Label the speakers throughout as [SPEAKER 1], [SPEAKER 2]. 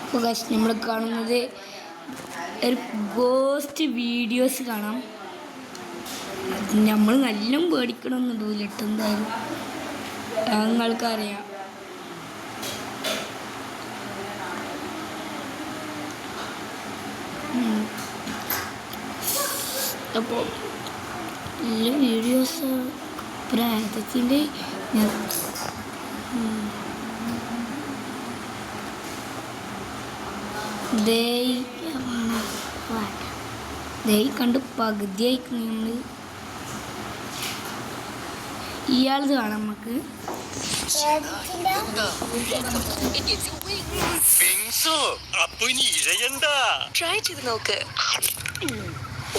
[SPEAKER 1] അപ്പോൾ ഗൈസ് നമ്മൾ കാണുന്നത് ഒരു ഗോസ്റ്റ് വീഡിയോസ് കാണാം. നമ്മൾ നല്ല പേടിക്കണമെന്നുണ്ടൂല കേട്ടോ. എന്തായാലും ഞങ്ങൾക്കറിയാം. അപ്പോൾ നല്ല വീഡിയോസ് പ്രേതത്തിൻ്റെ കണ്ട് പകുതിയായിക്കും നമ്മൾ. ഇയാളത് കാണാം നമുക്ക്.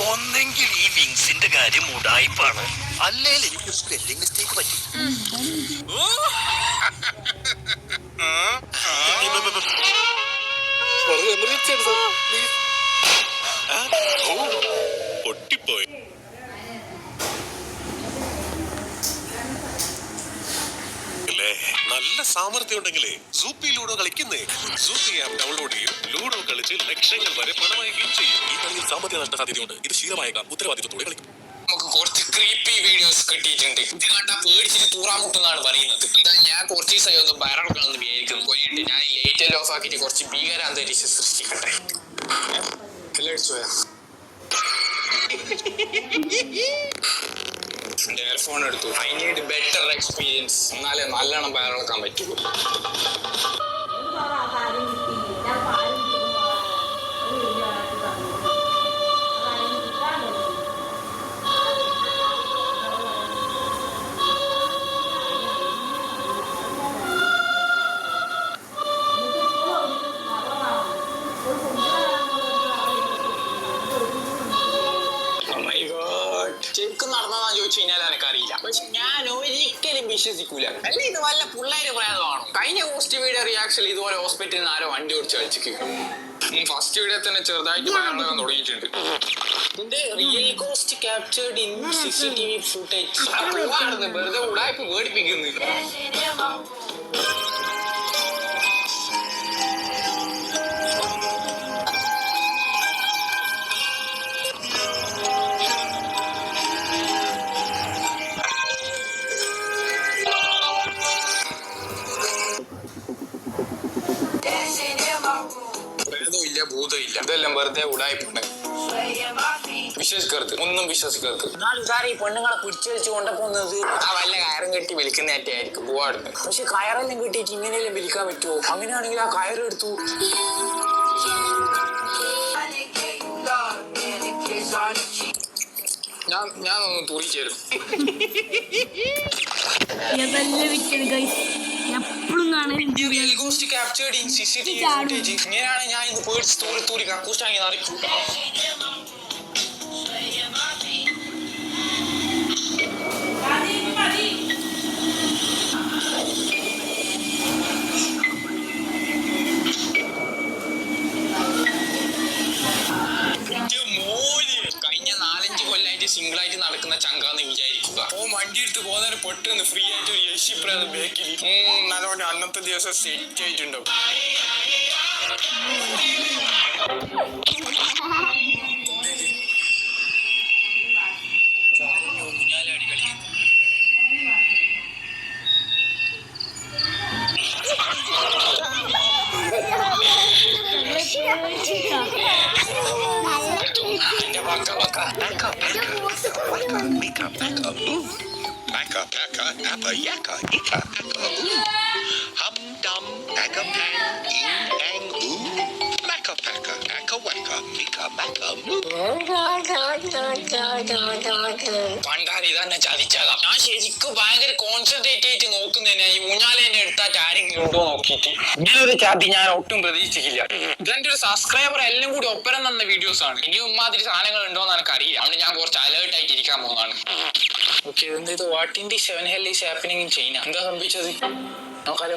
[SPEAKER 2] ഒന്നെങ്കിൽ ഈ വിങ്സിന്റെ കാര്യം ഉടായിപ്പാണ്, അല്ലെങ്കിൽ എനിക്ക് സ്പെല്ലിംഗ് മിസ്റ്റേക്ക് പറ്റി. പൊട്ടിപ്പോയി. നല്ല സാമർത്ഥ്യം ഉണ്ടെങ്കിലേ സൂപ്പി ലൂഡോ കളിക്കുന്നേ. സൂപ്പി ആപ്പ് ഡൗൺലോഡ് ചെയ്യും, ലൂഡോ കളിച്ച് ലക്ഷങ്ങൾ വരെ പണമാക്കുകയും ചെയ്യും. ഈ കളിയിൽ സാമ്പത്തിക നഷ്ട സാധ്യതയുണ്ട്. ഇത് ശീലമായേക്കാം. ഉത്തരവാദിത്വത്തോടെ കളിക്കും.
[SPEAKER 3] നമുക്ക് കുറച്ച് ക്രീപ്പി വീഡിയോസ് കിട്ടിയിട്ടുണ്ട്. ഇത് കണ്ടാ പേടിച്ചിട്ട് തൂറാമുട്ടെന്നാണ് പറയുന്നത്. ഞാൻ കുറച്ച് ദിവസമായി ഒന്ന് ബയറൊക്കെയാണെന്ന് വിചാരിക്കുന്നു. പോയിട്ട് ഞാൻ ലൈറ്റ് എല്ലാം ഓഫ് ആക്കിയിട്ട് കുറച്ച് ഭീകര അന്തരീക്ഷം സൃഷ്ടിക്കട്ടെ. ഫോൺ എടുത്തു. I need better experience. എന്നാലേ നല്ലോണം ബയറെടുക്കാൻ പറ്റുള്ളൂ. ശരിക്കും നടന്നതാ ചോദിച്ചു കഴിഞ്ഞാൽ എനിക്കറിയില്ല. പക്ഷെ ഞാൻ ഒരിക്കലും വിശ്വസിക്കൂല. അല്ല ഇത് വല്ല പിള്ളേര് പ്രേതമാണോ? കഴിഞ്ഞ പോസ്റ്റ് വീഡിയോ റിയാക്ഷനിൽ ഇതുപോലെ ഹോസ്പിറ്റലിൽ നിന്ന് ആരോ വണ്ടി ഓടിച്ച് കളിച്ചിക്ക്. ഫസ്റ്റ് വീഡിയോ തന്നെ ചെറുതായിട്ട് ഭയങ്കരം തുടങ്ങിയിട്ടുണ്ട്. ഇതിന്റെ real ghost captured in CCTV footage. വെറുതെ ഉടായ്പ പേടിപ്പിക്കുന്നു. ഭൂതമില്ല, ഇതെല്ലാം വെറുതെ ഉടായ്പുണ്ട്. വിശ്വസിക്കരുത്, ഒന്നും വിശ്വസിക്കരുത്. ഈ പെണ്ണുങ്ങളെ പിടിച്ചു വെച്ച് കൊണ്ടുപോകുന്നത് ആ വല്ല കയറും കെട്ടി വിളിക്കുന്നതായിട്ടായിരിക്കും പോവാടുന്നത്. പക്ഷെ കയറെല്ലാം കിട്ടിയിട്ട് ഇങ്ങനെയെല്ലാം വിളിക്കാൻ പറ്റുമോ? അങ്ങനെയാണെങ്കിൽ ആ കയറെടുത്തു. ഞാൻ ഒന്ന് തുറിച്ചേരും. ഇങ്ങനെയാണ് ഞാൻ ഇത് പേടിച്ച് തൂരി തൂരി കക്കൂസ്റ്റാങ്ങി നിറയ്ക്കും. കഴിഞ്ഞ 4-5 കൊല്ലായിട്ട് സിംഗിളായിട്ട് നടക്കുന്ന ചങ്കാന്ന് വിചാരിക്കുക. ഓ വണ്ടി എടുത്ത് പോകുന്നവരെ പെട്ടെന്ന് ഫ്രീ ആയിട്ട് ഒരു യശിപ്രാണ് ബാക്കിൽ. നല്ലോണം അന്നത്തെ ദിവസം സെറ്റ് ആയിട്ടുണ്ടാവും. പണ്ടാരി തന്നെ ചതിച്ചതാ. ഞാൻ ശരിക്കും ഭയങ്കര കോൺസെൻട്രേറ്റ് ആയിട്ട് നോക്കുന്നതിനാ ഈ ഊഞ്ഞാലേന്റെ അടുത്തായിട്ട് ആരെങ്കിലും ഉണ്ടോ നോക്കിയിട്ട്. ഇങ്ങനൊരു ചതി ഞാൻ ഒട്ടും പ്രതീക്ഷിക്കില്ല. ഇതെന്റെ ഒരു സബ്സ്ക്രൈബർ എല്ലാം കൂടി ഒപ്പരം തന്ന വീഡിയോസ് ആണ്. ഇനി ഉമ്മാതിരി സാധനങ്ങൾ ഉണ്ടോന്ന് എനിക്ക് അറിയാം. അതുകൊണ്ട് ഞാൻ കുറച്ച് അലേർട്ട് ആയിട്ട് ഇരിക്കാൻ പോകുന്നതാണ്. ഓക്കെ, ഇത് what in the 7 hell is happening in China? എന്താ സംഭവിച്ചത് നോക്കാലോ.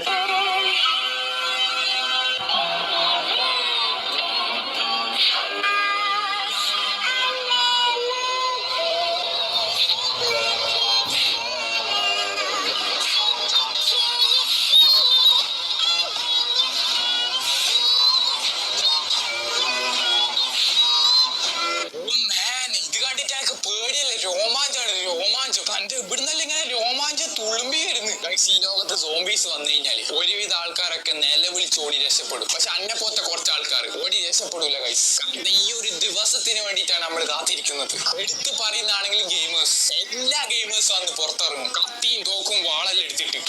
[SPEAKER 3] ഈ ലോകത്ത് സോംബീസ് വന്നു കഴിഞ്ഞാല് ഒരുവിധ ആൾക്കാരൊക്കെ നിലവിളിച്ചോടി രക്ഷപ്പെടും. പക്ഷെ അന്നെ പോലത്തെ കുറച്ച് ആൾക്കാർ ഓടി രക്ഷപ്പെടൂല ഗൈസ്. ഈ ഒരു ദിവസത്തിന് വേണ്ടിയിട്ടാണ് നമ്മൾ കാത്തിരിക്കുന്നത്. എടുത്ത് പറയുന്നതാണെങ്കിൽ ഗെയിമേഴ്സ്, എല്ലാ ഗെയിമേഴ്സും അന്ന് പുറത്തിറങ്ങും കത്തിയും തോക്കും വാളെല്ലാം എടുത്തിട്ട്.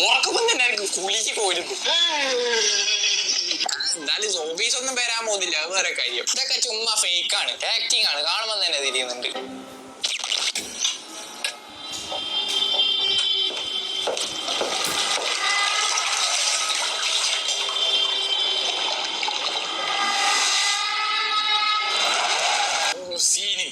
[SPEAKER 3] ഉറക്കുമ്പോൾ തന്നെ എനിക്ക് കുളിക്ക് പോരും. എന്നാലും സോംബീസ് ഒന്നും വരാൻ പോകുന്നില്ല, അത് വേറെ കാര്യം. ഇതൊക്കെ ചുമ്മാ ഫേക്കാണ്, ആക്ടിങ് ആണ്, കാണുമ്പോൾ തന്നെ തിരിയുന്നുണ്ട്.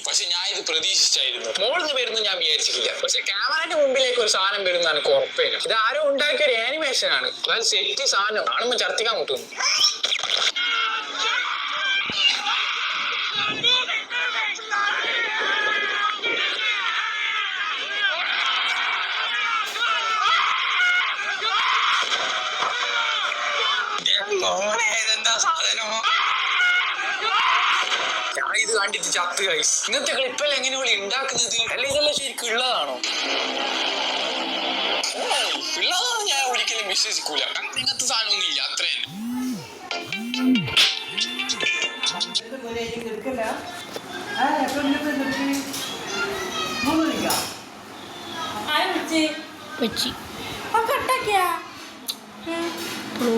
[SPEAKER 3] പക്ഷെ ഞാൻ ഇത് പ്രതീക്ഷിച്ചായിരുന്നു. മോളിന്ന് വരുന്നു ഞാൻ വിചാരിച്ചിട്ടില്ല. പക്ഷെ ക്യാമറയുടെ മുമ്പിലേക്ക് ഒരു സാധനം വരുന്ന എനിക്ക് ഉറപ്പില്ല. ഇത് ആരോ ഉണ്ടാക്കിയ ഒരു ആനിമേഷൻ ആണ്, അതായത് സെറ്റ് സാധനം കാണുമ്പോൾ ചർത്തിക്കാൻ കിട്ടുന്നു. ഇതെന്താ സാധനമോ? ഞാൻ ഇത് കണ്ടിട്ട് ചത്ത് ഗൈസ്. ഇന്നത്തെ ക്ലിപ്പെല്ലാം എങ്ങനെ ഉണ്ടാക്കുന്നത്? അല്ല ഇതെല്ലാം ശരിക്കും ഉള്ളതാണോ? ഉള്ളതാണ് ഞാൻ ഒരിക്കലും വിശ്വസിക്കൂല. കാരണം ഇങ്ങനത്തെ സാധനമൊന്നും ഇല്ല, അത്ര തന്നെ.
[SPEAKER 1] पची प्रो